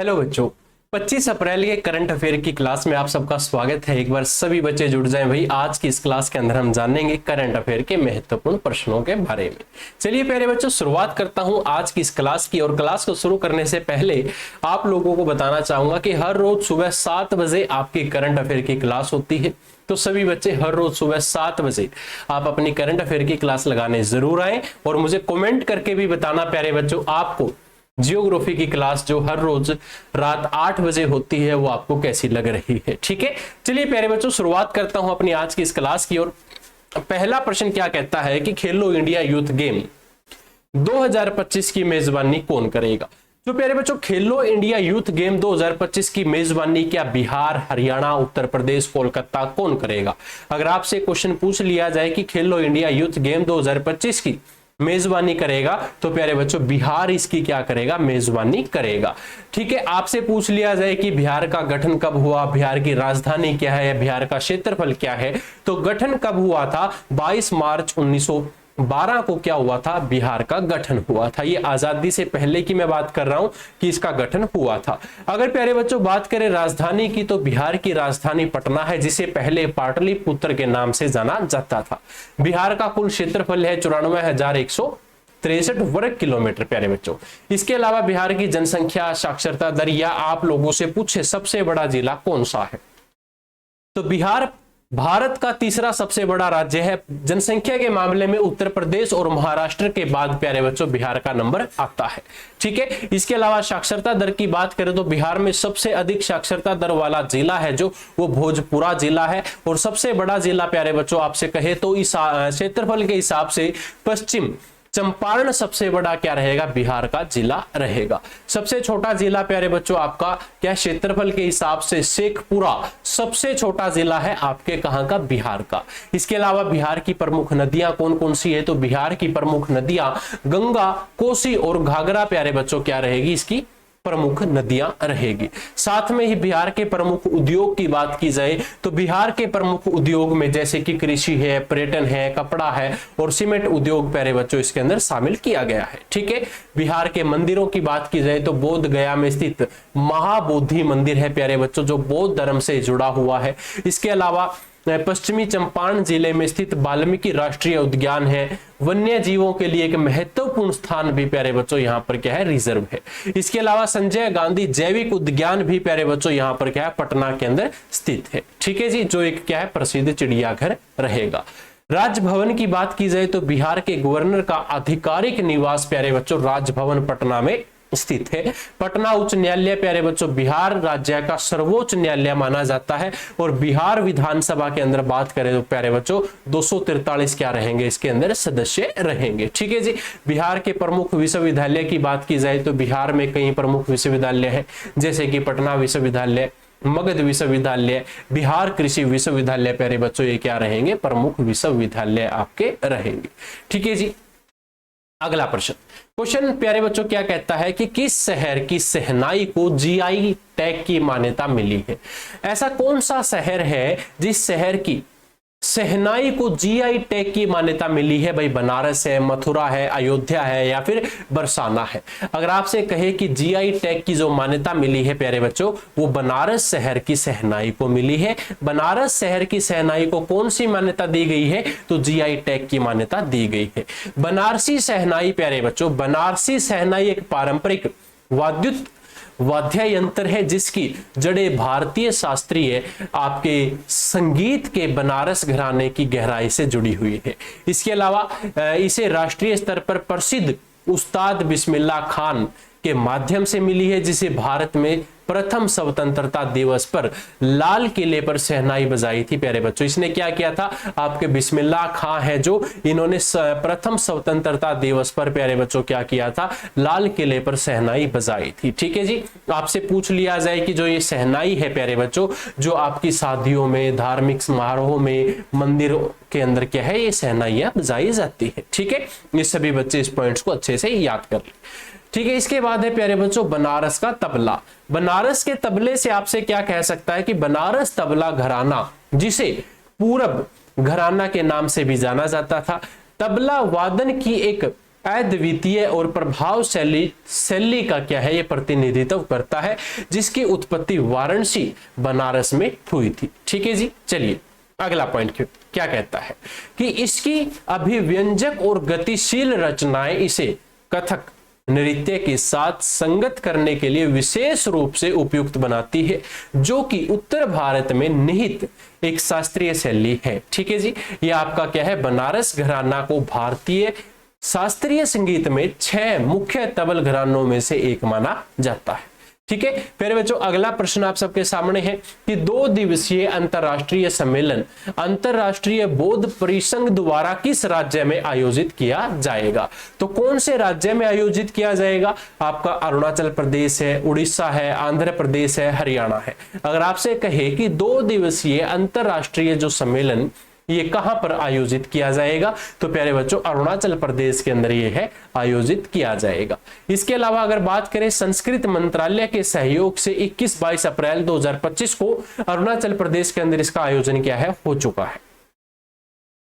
Hello बच्चों, 25 अप्रैल के current affair की क्लास में आप सबका स्वागत है। एक बार सभी बच्चे जुड़ जाएं भाई। आज की इस क्लास के अंदर हम जानेंगे करंट अफेयर के महत्वपूर्ण प्रश्नों के बारे में। चलिए प्यारे बच्चों, शुरुआत करता हूं आज की इस क्लास की। और क्लास को शुरू करने से पहले आप लोगों को बताना चाहूंगा कि हर रोज सुबह 7 बजे आपकी करंट अफेयर की क्लास होती है। तो सभी बच्चे हर रोज सुबह 7 बजे आप अपनी करंट अफेयर की क्लास लगाने जरूर आए और मुझे कमेंट करके भी बताना प्यारे बच्चों, आपको जियोग्राफी की क्लास जो हर रोज रात 8 बजे होती है वो आपको कैसी लग रही है। ठीक है, चलिए प्यारे बच्चों, शुरुआत करता हूं अपनी आज की इस क्लास की। और पहला प्रश्न क्या कहता है कि खेलो इंडिया यूथ गेम 2025 की मेजबानी कौन करेगा। तो प्यारे बच्चों, खेलो इंडिया यूथ गेम 2025 की मेजबानी क्या बिहार, हरियाणा, उत्तर प्रदेश, कोलकाता कौन करेगा। अगर आपसे क्वेश्चन पूछ लिया जाए कि खेलो इंडिया यूथ गेम 2025 की मेजबानी करेगा, तो प्यारे बच्चों बिहार इसकी क्या करेगा, मेजबानी करेगा। ठीक है, आपसे पूछ लिया जाए कि बिहार का गठन कब हुआ, बिहार की राजधानी क्या है, बिहार का क्षेत्रफल क्या है, तो गठन कब हुआ था, 22 मार्च 1912 को क्या हुआ था, बिहार का गठन हुआ था। ये आजादी से पहले की मैं बात कर रहा हूं कि इसका गठन हुआ था। अगर प्यारे बच्चों बात करें राजधानी की, तो बिहार की राजधानी पटना है, जिसे पहले पाटलिपुत्र के नाम से जाना जाता था। बिहार का कुल क्षेत्रफल है 94,163 वर्ग किलोमीटर प्यारे बच्चों। इसके अलावा बिहार की जनसंख्या, साक्षरता दर, या आप लोगों से पूछे सबसे बड़ा जिला कौन सा है, तो बिहार भारत का तीसरा सबसे बड़ा राज्य है। जनसंख्या के मामले में उत्तर प्रदेश और महाराष्ट्र के बाद प्यारे बच्चों बिहार का नंबर आता है। ठीक है, इसके अलावा साक्षरता दर की बात करें तो बिहार में सबसे अधिक साक्षरता दर वाला जिला है जो वो भोजपुरा जिला है। और सबसे बड़ा जिला प्यारे बच्चों आपसे कहे तो इस क्षेत्रफल के हिसाब से पश्चिम चंपारण सबसे बड़ा क्या रहेगा, बिहार का जिला रहेगा। सबसे छोटा जिला प्यारे बच्चों आपका क्या, क्षेत्रफल के हिसाब से शेखपुरा सबसे छोटा जिला है आपके कहां का, बिहार का। इसके अलावा बिहार की प्रमुख नदियां कौन कौन सी है, तो बिहार की प्रमुख नदियां गंगा, कोसी और घाघरा प्यारे बच्चों क्या रहेगी, इसकी प्रमुख नदियां रहेगी। साथ में ही बिहार के प्रमुख उद्योग की बात की जाए तो बिहार के प्रमुख उद्योग में जैसे कि कृषि है, पर्यटन है, कपड़ा है और सीमेंट उद्योग प्यारे बच्चों इसके अंदर शामिल किया गया है। ठीक है, बिहार के मंदिरों की बात की जाए तो बोध गया में स्थित महाबोधि मंदिर है प्यारे बच्चों, जो बौद्ध धर्म से जुड़ा हुआ है। इसके अलावा पश्चिमी चंपारण जिले में स्थित वाल्मीकि राष्ट्रीय उद्यान है। वन्य जीवों के लिए एक महत्वपूर्ण स्थान भी प्यारे बच्चों यहाँ पर क्या है, रिजर्व है। इसके अलावा संजय गांधी जैविक उद्यान भी प्यारे बच्चों यहाँ पर क्या है, पटना के अंदर स्थित है। ठीक है जी, जो एक क्या है, प्रसिद्ध चिड़ियाघर रहेगा। राजभवन की बात की जाए तो बिहार के गवर्नर का आधिकारिक निवास प्यारे बच्चों राजभवन पटना में स्थित है। पटना उच्च न्यायालय प्यारे बच्चों बिहार राज्य का सर्वोच्च न्यायालय माना जाता है। और बिहार विधानसभा के अंदर बात करें तो प्यारे बच्चों 243 क्या रहेंगे, इसके अंदर सदस्य रहेंगे। ठीक है जी, बिहार के प्रमुख विश्वविद्यालय की बात की जाए तो बिहार में कई प्रमुख विश्वविद्यालय हैं, जैसे कि पटना विश्वविद्यालय, मगध विश्वविद्यालय, बिहार कृषि विश्वविद्यालय प्यारे बच्चों ये क्या रहेंगे, प्रमुख विश्वविद्यालय आपके रहेंगे। ठीक है जी, अगला क्वेश्चन प्यारे बच्चों क्या कहता है कि किस शहर की शहनाई को जीआई टैग की मान्यता मिली है। ऐसा कौन सा शहर है जिस शहर की शहनाई को जीआई टैग की मान्यता मिली है। भाई बनारस है, मथुरा है, अयोध्या है या फिर बरसाना है। अगर आपसे कहे कि जीआई टैग की जो मान्यता मिली है प्यारे बच्चों वो बनारस शहर की शहनाई को मिली है। बनारस शहर की शहनाई को कौन सी मान्यता दी गई है, तो जीआई टैग की मान्यता दी गई है। बनारसी शहनाई प्यारे बच्चों, बनारसी शहनाई एक पारंपरिक वाद्य यंत्र है जिसकी जड़ें भारतीय शास्त्रीय आपके संगीत के बनारस घराने की गहराई से जुड़ी हुई है। इसके अलावा इसे राष्ट्रीय स्तर पर प्रसिद्ध उस्ताद बिस्मिल्लाह खान के माध्यम से मिली है, जिसे भारत में प्रथम स्वतंत्रता दिवस पर लाल किले पर शहनाई बजाई थी प्यारे बच्चों। इसने क्या किया था, आपके बिस्मिल्लाह खान है जो इन्होंने प्रथम स्वतंत्रता दिवस पर प्यारे बच्चों क्या किया था, लाल किले पर शहनाई बजाई थी। ठीक है जी, आपसे पूछ लिया जाए कि जो ये शहनाई है प्यारे बच्चों, जो आपकी शादियों में, धार्मिक समारोह में, मंदिरों के अंदर क्या है, ये शहनाइयां बजाई जाती है। ठीक है, ये सभी बच्चे इस पॉइंट्स को अच्छे से याद कर लें। ठीक है, इसके बाद है प्यारे बच्चों बनारस का तबला। बनारस के तबले से आपसे क्या कह सकता है कि बनारस तबला घराना, जिसे पूरब घराना के नाम से भी जाना जाता था, तबला वादन की एक अद्वितीय और प्रभावशाली शैली का क्या है, ये प्रतिनिधित्व करता है, जिसकी उत्पत्ति वाराणसी बनारस में हुई थी। ठीक है जी, चलिए अगला पॉइंट क्या कहता है कि इसकी अभिव्यंजक और गतिशील रचनाएं इसे कथक नृत्य के साथ संगत करने के लिए विशेष रूप से उपयुक्त बनाती है, जो कि उत्तर भारत में निहित एक शास्त्रीय शैली है। ठीक है जी, ये आपका क्या है, बनारस घराना को भारतीय शास्त्रीय संगीत में 6 मुख्य तबल घरानों में से एक माना जाता है। ठीक है प्यारे बच्चों, अगला प्रश्न आप सबके सामने है कि 2 दिवसीय अंतरराष्ट्रीय सम्मेलन अंतरराष्ट्रीय बौद्ध परिसंघ द्वारा किस राज्य में आयोजित किया जाएगा। तो कौन से राज्य में आयोजित किया जाएगा, आपका अरुणाचल प्रदेश है, उड़ीसा है, आंध्र प्रदेश है, हरियाणा है। अगर आपसे कहे कि 2 दिवसीय अंतरराष्ट्रीय जो सम्मेलन ये कहां पर आयोजित किया जाएगा, तो प्यारे बच्चों अरुणाचल प्रदेश के अंदर ये है आयोजित किया जाएगा। इसके अलावा अगर बात करें संस्कृत मंत्रालय के सहयोग से 21-22 अप्रैल 2025 को अरुणाचल प्रदेश के अंदर इसका आयोजन क्या है, हो चुका है।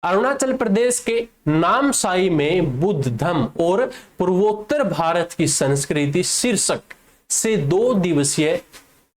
अरुणाचल प्रदेश के नामसाई में बुद्ध धर्म और पूर्वोत्तर भारत की संस्कृति शीर्षक से 2 दिवसीय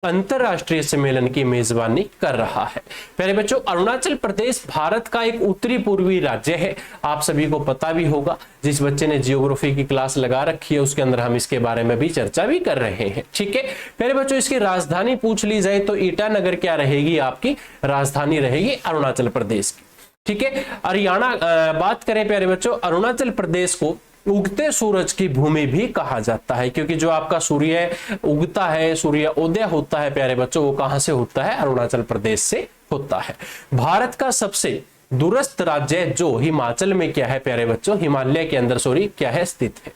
अंतरराष्ट्रीय सम्मेलन की मेजबानी कर रहा है। प्यारे बच्चों अरुणाचल प्रदेश भारत का एक उत्तरी पूर्वी राज्य है, आप सभी को पता भी होगा। जिस बच्चे ने जियोग्राफी की क्लास लगा रखी है उसके अंदर हम इसके बारे में भी चर्चा भी कर रहे हैं। ठीक है प्यारे बच्चों, इसकी राजधानी पूछ ली जाए तो ईटानगर क्या रहेगी, आपकी राजधानी रहेगी अरुणाचल प्रदेश की। ठीक है, हरियाणा बात करें प्यारे बच्चों, अरुणाचल प्रदेश को उगते सूरज की भूमि भी कहा जाता है, क्योंकि जो आपका सूर्य उगता है, सूर्य उदय होता है प्यारे बच्चों, वो कहां से होता है, अरुणाचल प्रदेश से होता है। भारत का सबसे दूरस्थ राज्य जो हिमाचल में क्या है प्यारे बच्चों, हिमालय के अंदर क्या है, स्थित है।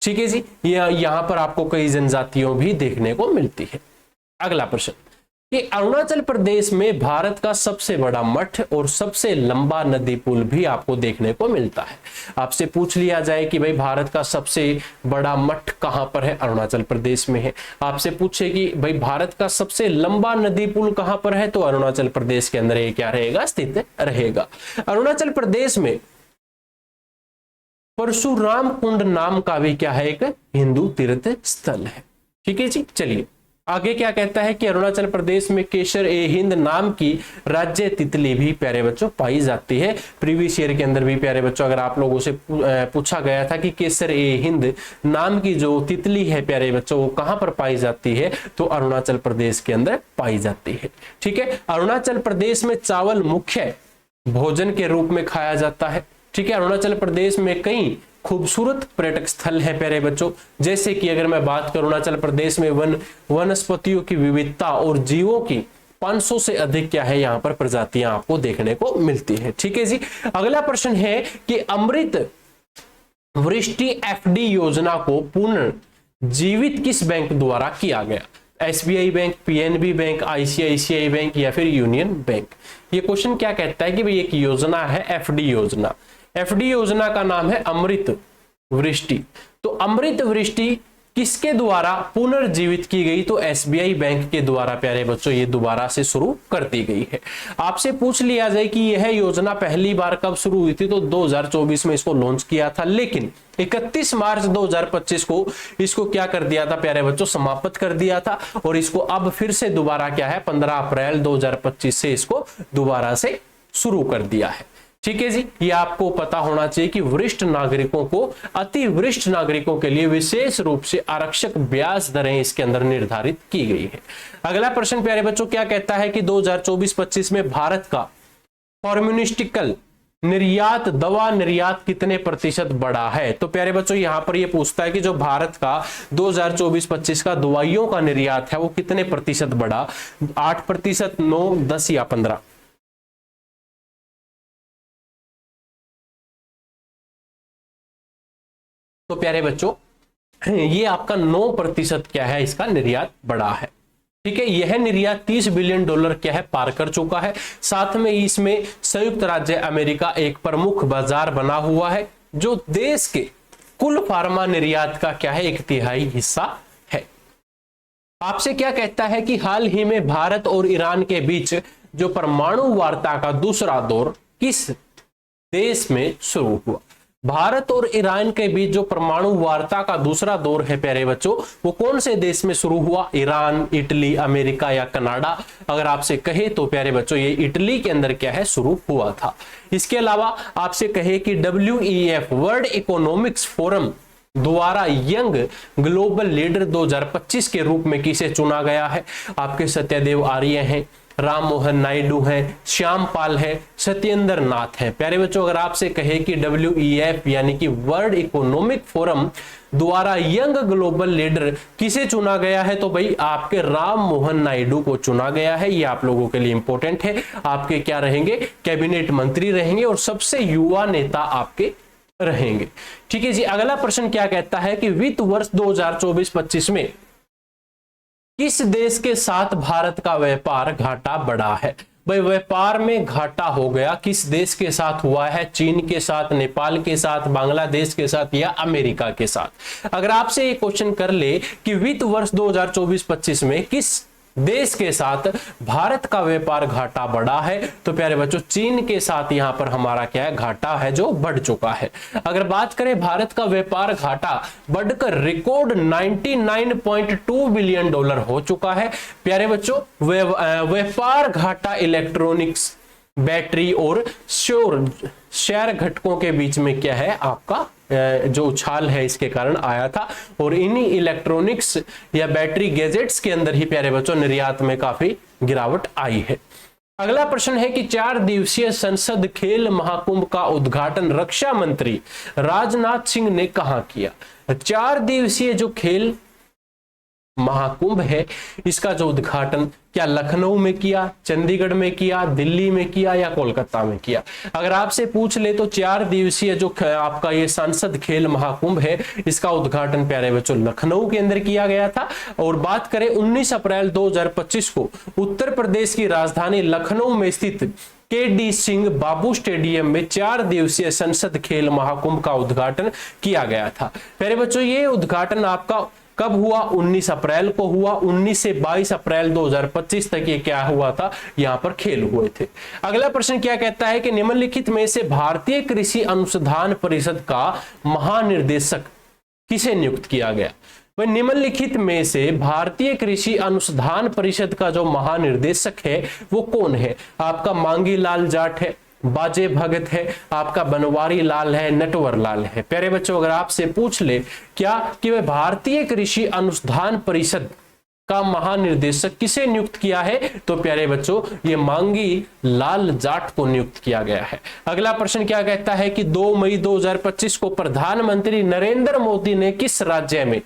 ठीक है जी, यहां पर आपको कई जनजातियों भी देखने को मिलती है। अगला प्रश्न कि अरुणाचल प्रदेश में भारत का सबसे बड़ा मठ और सबसे लंबा नदी पुल भी आपको देखने को मिलता है। आपसे पूछ लिया जाए कि भाई भारत का सबसे बड़ा मठ कहां पर है, अरुणाचल प्रदेश में है। आपसे पूछे कि भाई भारत का सबसे लंबा नदी पुल कहां पर है, तो अरुणाचल प्रदेश के अंदर ये क्या रहेगा, स्थित रहेगा। अरुणाचल प्रदेश में परशुराम कुंड नाम का भी क्या है, एक हिंदू तीर्थ स्थल है। ठीक है जी, चलिए आगे क्या कहता है कि अरुणाचल प्रदेश में केसर ए हिंद नाम की राज्य तितली भी प्यारे बच्चों पाई जाती है। प्रीवियस ईयर के अंदर भी प्यारे बच्चों अगर आप लोगों से पूछा गया था कि केसर ए हिंद नाम की जो तितली है प्यारे बच्चों वो कहां पर पाई जाती है, तो अरुणाचल प्रदेश के अंदर पाई जाती है। ठीक है, अरुणाचल प्रदेश में चावल मुख्य भोजन के रूप में खाया जाता है। ठीक है, अरुणाचल प्रदेश में कई खूबसूरत पर्यटक स्थल है प्यारे बच्चों, जैसे कि अगर मैं बात करूं अरुणाचल प्रदेश में वनस्पतियों की विविधता और जीवों की 500 से अधिक क्या है यहाँ पर प्रजातियां आपको देखने को मिलती है। ठीक है जी, अगला प्रश्न है कि अमृत वृष्टि एफडी योजना को पुनर्जीवित किस बैंक द्वारा किया गया, SBI bank, PNB bank, ICICI bank या फिर यूनियन बैंक। ये क्वेश्चन क्या कहता है कि भाई एक योजना है एफडी योजना, एफडी योजना का नाम है अमृत वृष्टि। तो अमृत वृष्टि किसके द्वारा पुनर्जीवित की गई, तो एसबीआई बैंक के द्वारा प्यारे बच्चों ये दोबारा से शुरू कर दी गई है। आपसे पूछ लिया जाए कि यह योजना पहली बार कब शुरू हुई थी, तो 2024 में इसको लॉन्च किया था, लेकिन 31 मार्च 2025 को इसको क्या कर दिया था प्यारे बच्चों, समाप्त कर दिया था। और इसको अब फिर से दोबारा क्या है 15 अप्रैल 2025 से इसको दोबारा से शुरू कर दिया है। ठीक है जी, ये आपको पता होना चाहिए कि वरिष्ठ नागरिकों को, अति वरिष्ठ नागरिकों के लिए विशेष रूप से आरक्षक ब्याज दरें इसके अंदर निर्धारित की गई है। अगला प्रश्न प्यारे बच्चों क्या कहता है कि 2024-25 में भारत का फार्मास्यूटिकल निर्यात, दवा निर्यात कितने प्रतिशत बढ़ा है। तो प्यारे बच्चों यहां पर यह पूछता है कि जो भारत का 2024-25 का दवाइयों का निर्यात है वो कितने प्रतिशत बढ़ा, 8%, 9, 10 या 15। तो प्यारे बच्चों ये आपका 9% क्या है, इसका निर्यात बढ़ा है। ठीक है, यह निर्यात $30 बिलियन क्या है पार कर चुका है। साथ में इसमें संयुक्त राज्य अमेरिका एक प्रमुख बाजार बना हुआ है, जो देश के कुल फार्मा निर्यात का क्या है 1/3 हिस्सा है। आपसे क्या कहता है कि हाल ही में भारत और ईरान के बीच जो परमाणु वार्ता का दूसरा दौर किस देश में शुरू हुआ। भारत और ईरान के बीच जो परमाणु वार्ता का दूसरा दौर है प्यारे बच्चों, वो कौन से देश में शुरू हुआ? ईरान, इटली, अमेरिका या कनाडा? अगर आपसे कहे तो प्यारे बच्चों ये इटली के अंदर क्या है, शुरू हुआ था। इसके अलावा आपसे कहे कि WEF वर्ल्ड इकोनॉमिक्स फोरम द्वारा यंग ग्लोबल लीडर 2025 के रूप में किसे चुना गया है? आपके सत्यदेव आर्य हैं, राम मोहन नायडू हैं, श्याम पाल है, सत्येंद्र नाथ है। प्यारे बच्चों अगर आपसे कहे कि WEF यानी कि वर्ल्ड इकोनॉमिक फोरम द्वारा यंग ग्लोबल लीडर किसे चुना गया है, तो भाई आपके राम मोहन नायडू को चुना गया है। ये आप लोगों के लिए इंपॉर्टेंट है। आपके क्या रहेंगे? कैबिनेट मंत्री रहेंगे और सबसे युवा नेता आपके रहेंगे। ठीक है जी। अगला प्रश्न क्या कहता है कि वित्त वर्ष 2024-25 में किस देश के साथ भारत का व्यापार घाटा बढ़ा है? भाई व्यापार में घाटा हो गया, किस देश के साथ हुआ है? चीन के साथ, नेपाल के साथ, बांग्लादेश के साथ या अमेरिका के साथ? अगर आपसे ये क्वेश्चन कर ले कि वित्त वर्ष 2024-25 में किस देश के साथ भारत का व्यापार घाटा बढ़ा है, तो प्यारे बच्चों चीन के साथ यहां पर हमारा क्या है, घाटा है जो बढ़ चुका है। अगर बात करें भारत का व्यापार घाटा बढ़कर रिकॉर्ड 99.2 बिलियन डॉलर हो चुका है। प्यारे बच्चों व्यापार घाटा इलेक्ट्रॉनिक्स, बैटरी और शेयर घटकों के बीच में क्या है, आपका जो उछाल है इसके कारण आया था और इन्हीं इलेक्ट्रॉनिक्स या बैटरी गैजेट्स के अंदर ही प्यारे बच्चों निर्यात में काफी गिरावट आई है। अगला प्रश्न है कि 4 दिवसीय संसद खेल महाकुंभ का उद्घाटन रक्षा मंत्री राजनाथ सिंह ने कहां किया? 4 दिवसीय जो खेल महाकुंभ है इसका जो उद्घाटन क्या लखनऊ में किया, चंडीगढ़ में किया, दिल्ली में किया या कोलकाता में किया? अगर आपसे पूछ ले तो 4 दिवसीय जो आपका ये संसद खेल महाकुंभ है इसका उद्घाटन प्यारे बच्चों लखनऊ के अंदर किया गया था। और बात करें 19 अप्रैल 2025 को उत्तर प्रदेश की राजधानी लखनऊ में स्थित KD सिंह बाबू स्टेडियम में 4 दिवसीय संसद खेल महाकुंभ का उद्घाटन किया गया था। प्यारे बच्चों ये उद्घाटन आपका कब हुआ? 19 अप्रैल को हुआ। 19 से 22 अप्रैल 2025 तक ये क्या हुआ था, यहां पर खेल हुए थे। अगला प्रश्न क्या कहता है कि निम्नलिखित में से भारतीय कृषि अनुसंधान परिषद का महानिर्देशक किसे नियुक्त किया गया? वह निम्नलिखित में से भारतीय कृषि अनुसंधान परिषद का जो महानिर्देशक है वो कौन है? आपका मांगी लाल जाट है, बाजे भगत है, आपका बनवारी लाल है, नटवर लाल है। प्यारे बच्चों अगर आपसे पूछ ले क्या कि वह भारतीय कृषि अनुसंधान परिषद का महानिर्देशक किसे नियुक्त किया है, तो प्यारे बच्चों ये मांगी लाल जाट को नियुक्त किया गया है। अगला प्रश्न क्या कहता है कि 2 मई 2025 को प्रधानमंत्री नरेंद्र मोदी ने किस राज्य में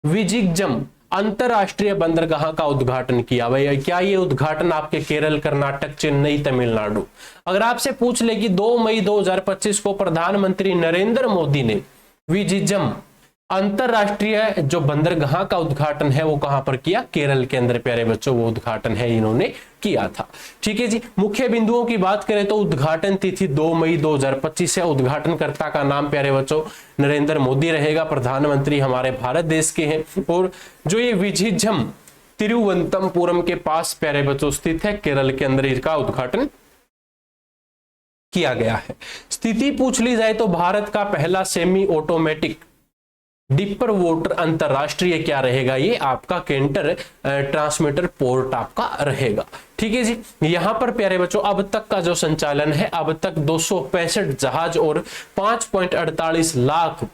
विजिगजम अंतरराष्ट्रीय बंदरगाह का उद्घाटन किया? भाई क्या ये उद्घाटन आपके केरल, कर्नाटक, चेन्नई, तमिलनाडु? अगर आपसे पूछ ले कि 2 मई 2025 को प्रधानमंत्री नरेंद्र मोदी ने विजिगजम अंतरराष्ट्रीय जो बंदरगाह का उद्घाटन है वो कहां पर किया? केरल के अंदर प्यारे बच्चों वो उद्घाटन है इन्होंने किया था। ठीक है जी। मुख्य बिंदुओं की बात करें तो उद्घाटन तिथि 2 मई 2025 है। उद्घाटनकर्ता का नाम प्यारे बच्चों नरेंद्र मोदी रहेगा, प्रधानमंत्री हमारे भारत देश के हैं। और जो ये विजिगजम तिरुवनंतपुरम के पास प्यारे बच्चों स्थित है, केरल के अंदर इसका उद्घाटन किया गया है। स्थिति पूछ ली जाए तो भारत का पहला सेमी ऑटोमेटिक डिपर वाटर अंतरराष्ट्रीय क्या रहेगा? ये आपका कैंटर ट्रांसमीटर पोर्ट आपका रहेगा। ठीक है जी। यहां पर प्यारे बच्चों अब तक का जो संचालन है, अब तक 265 जहाज और 5.48 लाख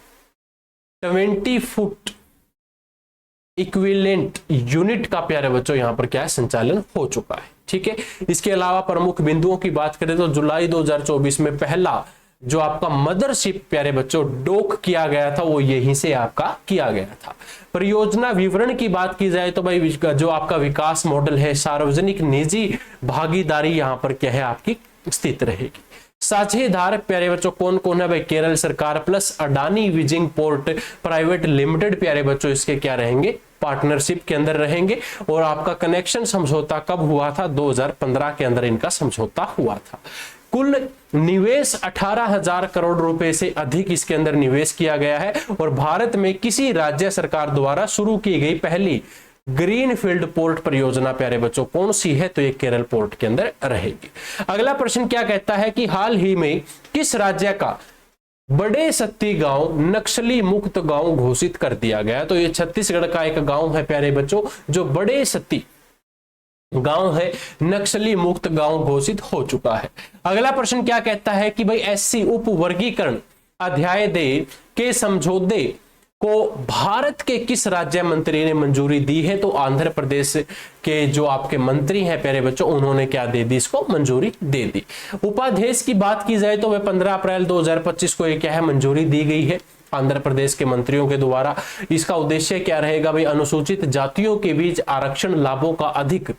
20 फुट इक्विवेलेंट यूनिट का प्यारे बच्चों यहां पर क्या है, संचालन हो चुका है। ठीक है। इसके अलावा प्रमुख बिंदुओं की बात करें तो जुलाई 2024 में पहला जो आपका मदरशिप प्यारे बच्चों डॉक किया गया था वो यहीं से आपका किया गया था। परियोजना विवरण की बात की जाए तो भाई जो आपका विकास मॉडल है सार्वजनिक निजी भागीदारी यहां पर क्या है आपकी स्थित रहेगी। साझेदार प्यारे बच्चों कौन कौन है? भाई केरल सरकार plus Adani wheezing port private limited प्यारे बच्चों इसके क्या रहेंगे, पार्टनरशिप के अंदर रहेंगे। और आपका कनेक्शन समझौता कब हुआ था? 2015 के अंदर इनका समझौता हुआ था। कुल निवेश 18,000 करोड़ रुपए से अधिक इसके अंदर निवेश किया गया है। और भारत में किसी राज्य सरकार द्वारा शुरू की गई पहली ग्रीनफील्ड पोर्ट परियोजना प्यारे बच्चों कौन सी है? तो ये केरल पोर्ट के अंदर रहेगी। अगला प्रश्न क्या कहता है कि हाल ही में किस राज्य का बड़े सत्ती गांव नक्सली मुक्त गांव घोषित कर दिया गया। तो ये छत्तीसगढ़ का एक गांव है प्यारे बच्चों, जो बड़े सत्ती गांव है, नक्सली मुक्त गांव घोषित हो चुका है। अगला प्रश्न क्या कहता है कि भाई एससी उप वर्गीकरण अध्याय दे के समझौते को भारत के किस राज्य मंत्री ने मंजूरी दी है? तो आंध्र प्रदेश के जो आपके मंत्री हैं प्यारे बच्चों, उन्होंने क्या दे दी, इसको मंजूरी दे दी। उपाध्यक्ष की बात की जाए तो वह 15 अप्रैल 2025 को ये क्या है, मंजूरी दी गई है आंध्र प्रदेश के मंत्रियों के द्वारा। इसका उद्देश्य क्या रहेगा भाई, अनुसूचित जातियों के बीच आरक्षण लाभों का अधिक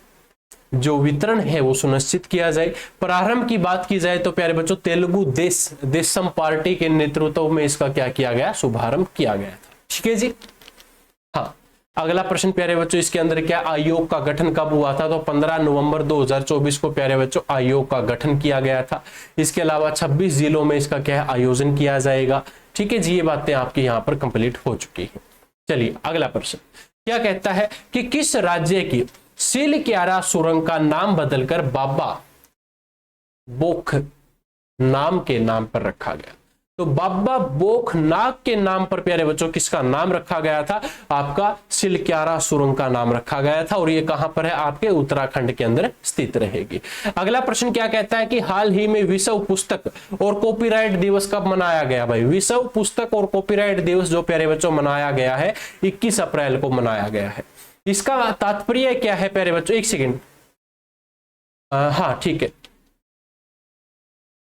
जो वितरण है वो सुनिश्चित किया जाए। प्रारंभ की बात की जाए तो प्यारे बच्चों तेलुगु देशम पार्टी के नेतृत्व में इसका क्या किया गया, शुभारंभ किया गया था। ठीक है जी। हाँ, अगला प्रश्न प्यारे बच्चों, इसके अंदर क्या, आयोग का गठन कब हुआ था? तो 15 नवंबर 2024 को प्यारे बच्चों आयोग का गठन किया गया था। इसके अलावा 26 जिलों में इसका क्या है, आयोजन किया जाएगा। ठीक है जी, ये बातें आपकी यहाँ पर कंप्लीट हो चुकी है। चलिए अगला प्रश्न क्या कहता है कि किस राज्य की सिलक्यारा सुरंग का नाम बदलकर बाबा बोख नाम के नाम पर रखा गया? तो बाबा बोखनाग के नाम पर प्यारे बच्चों किसका नाम रखा गया था? आपका सिलक्यारा सुरंग का नाम रखा गया था, और ये कहां पर है, आपके उत्तराखंड के अंदर स्थित रहेगी। अगला प्रश्न क्या कहता है कि हाल ही में विश्व पुस्तक और कॉपीराइट दिवस कब मनाया गया? भाई विश्व पुस्तक और कॉपीराइट दिवस जो प्यारे बच्चों मनाया गया है 21 अप्रैल को मनाया गया है। इसका तात्पर्य क्या है प्यारे बच्चों, एक सेकेंड, हाँ ठीक है,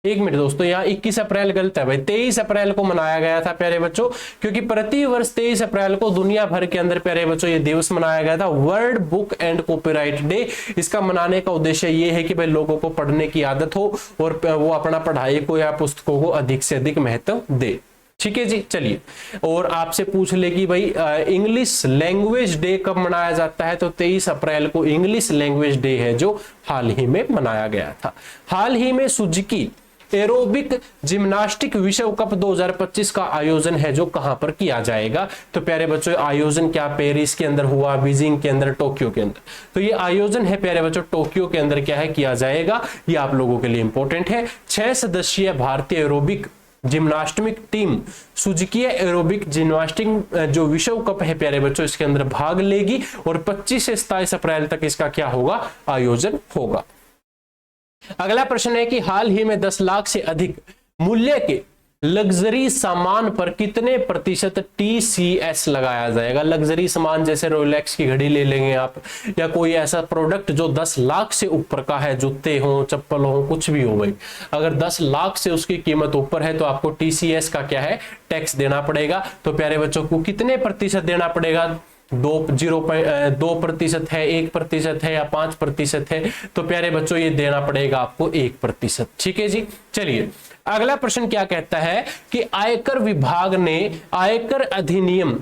एक मिनट दोस्तों, यहाँ 21 अप्रैल गलत है भाई, 23 अप्रैल को मनाया गया था प्यारे बच्चों, क्योंकि प्रति वर्ष 23 अप्रैल को दुनिया भर के अंदर प्यारे बच्चों ये दिवस मनाया गया था, world book and copyright day. इसका मनाने का उद्देश्य ये है कि भाई लोगों को पढ़ने की आदत हो और वो अपना पढ़ाई को या पुस्तकों को अधिक से अधिक महत्व दे। ठीक है जी। चलिए, और आपसे पूछ ले कि भाई इंग्लिश लैंग्वेज डे कब मनाया जाता है? तो 23 अप्रैल को इंग्लिश लैंग्वेज डे है, जो हाल ही में मनाया गया था। हाल ही में सुजुकी एरोबिक जिम्नास्टिक विश्व कप 2025 का आयोजन है, जो कहां पर किया जाएगा? तो प्यारे बच्चों आयोजन क्या पेरिस के अंदर हुआ, बीजिंग के अंदर, टोक्यो के अंदर। तो ये आयोजन है प्यारे बच्चों टोक्यो के अंदर क्या है, किया जाएगा। ये आप लोगों के लिए इंपॉर्टेंट है। 6 सदस्यीय भारतीय aerobic gymnastic team Suzuki aerobic gymnastic जो विश्व कप है प्यारे बच्चों, इसके अंदर भाग लेगी, और 25 से 27 अप्रैल तक इसका क्या होगा, आयोजन होगा। अगला प्रश्न है कि हाल ही में 10 लाख से अधिक मूल्य के लग्जरी सामान पर कितने प्रतिशत TCS लगाया जाएगा? लग्जरी सामान जैसे रोलेक्स की घड़ी ले लेंगे आप, या कोई ऐसा प्रोडक्ट जो 10 लाख से ऊपर का है, जूते हो, चप्पल हो, कुछ भी हो भाई, अगर 10 लाख से उसकी कीमत ऊपर है तो आपको TCS का क्या है, टैक्स देना पड़ेगा। तो प्यारे बच्चों को कितने प्रतिशत देना पड़ेगा? 2% है, 1% है, या 5% है? तो प्यारे बच्चों ये देना पड़ेगा आपको 1%। ठीक है जी। चलिए अगला प्रश्न क्या कहता है कि आयकर विभाग ने आयकर अधिनियम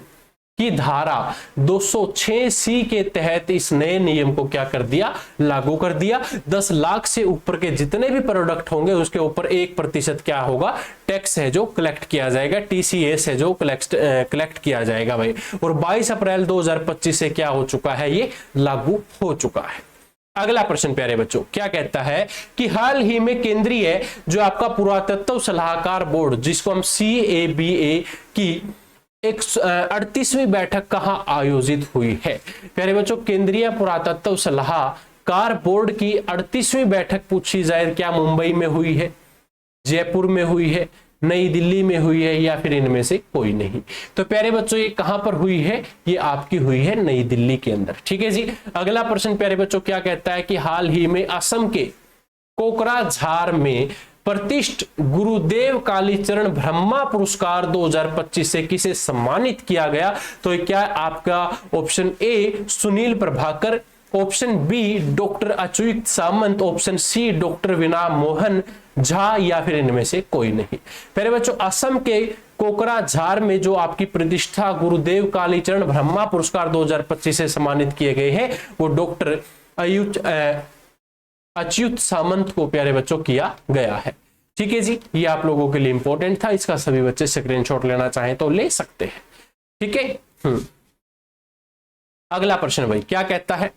की धारा 206C के तहत इस नए नियम को क्या कर दिया, लागू कर दिया। 10 लाख से ऊपर के जितने भी प्रोडक्ट होंगे उसके ऊपर 1% क्या होगा, टैक्स है जो कलेक्ट किया जाएगा, TCS है जो कलेक्ट किया जाएगा भाई। और 22 अप्रैल 2025 से क्या हो चुका है, ये लागू हो चुका है। अगला प्रश्न प्यारे बच्चों क्या कहता है कि हाल ही में केंद्रीय जो आपका पुरातत्व सलाहकार बोर्ड, जिसको हम CABA की 38वीं बैठक कहां आयोजित हुई है? प्यारे बच्चों केंद्रीय पुरातत्व सलाहकार बोर्ड की 38वीं बैठक पूछी जाए, क्या मुंबई में हुई है, जयपुर में हुई है, नई दिल्ली में हुई है, या फिर इनमें से कोई नहीं? तो प्यारे बच्चों ये कहां पर हुई है, ये आपकी हुई है नई दिल्ली के अंदर। ठीक है जी। अगला प्रश्न प्यारे बच्चों क्या कहता है कि हाल ही में असम के कोकराझार में प्रतिष्ठित गुरुदेव कालीचरण ब्रह्मा पुरस्कार 2025 से किसे सम्मानित किया गया? तो क्या आपका option A Sunil Prabhakar, option B doctor Achyut Samanta, option C doctor Veena Mohan Jha, या फिर इनमें से कोई नहीं? पहले बच्चों असम के कोकराझार में जो आपकी प्रतिष्ठा गुरुदेव कालीचरण ब्रह्मा पुरस्कार 2025 से सम्मानित किए गए हैं वो डॉक्टर अच्युत सामंत को प्यारे बच्चों किया गया है। ठीक है जी, ये आप लोगों के लिए इंपॉर्टेंट था, इसका सभी बच्चे स्क्रीनशॉट लेना चाहें तो ले सकते हैं। ठीक है। अगला प्रश्न भाई क्या कहता है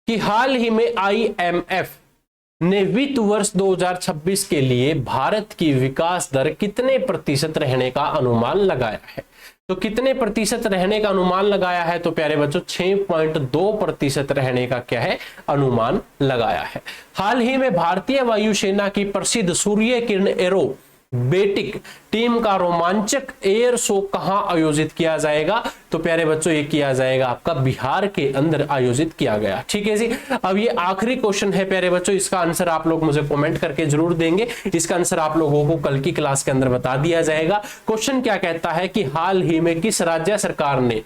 कि हाल ही में IMF ने वित्त वर्ष 2026 के लिए भारत की विकास दर कितने प्रतिशत रहने का अनुमान लगाया है? तो कितने प्रतिशत रहने का अनुमान लगाया है? तो प्यारे बच्चों 6.2% रहने का क्या है, अनुमान लगाया है। हाल ही में भारतीय वायुसेना की प्रसिद्ध सूर्य किरण एरो बेटिक टीम का रोमांचक एयर शो कहां आयोजित किया जाएगा? तो प्यारे बच्चों ये किया जाएगा आपका बिहार के अंदर आयोजित किया गया। ठीक है जी। अब ये आखिरी क्वेश्चन है प्यारे बच्चों, इसका आंसर आप लोग मुझे कमेंट करके जरूर देंगे। इसका आंसर आप लोगों को कल की क्लास के अंदर बता दिया जाएगा। क्वेश्चन क्या कहता है कि हाल ही में किस राज्य सरकार ने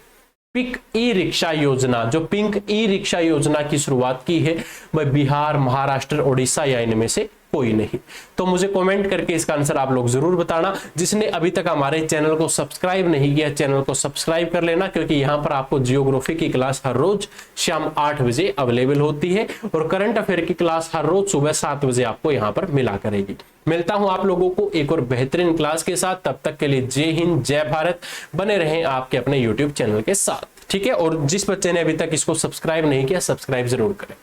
पिंक ई रिक्शा योजना, जो पिंक ई रिक्शा योजना की शुरुआत की है, वह बिहार, महाराष्ट्र, ओडिशा या इनमें से कोई नहीं? तो मुझे कमेंट करके इसका आंसर आप लोग जरूर बताना। जिसने अभी तक हमारे चैनल को सब्सक्राइब नहीं किया, चैनल को सब्सक्राइब कर लेना, क्योंकि यहाँ पर आपको जियोग्राफी की क्लास हर रोज शाम 8 बजे अवेलेबल होती है और करंट अफेयर की क्लास हर रोज सुबह 7 बजे आपको यहाँ पर मिला करेगी। मिलता हूं आप लोगों को एक और बेहतरीन क्लास के साथ। तब तक के लिए जय हिंद, जय भारत। बने रहें आपके अपने यूट्यूब चैनल के साथ। ठीक है, और जिस बच्चे ने अभी तक इसको सब्सक्राइब नहीं किया, सब्सक्राइब जरूर करें।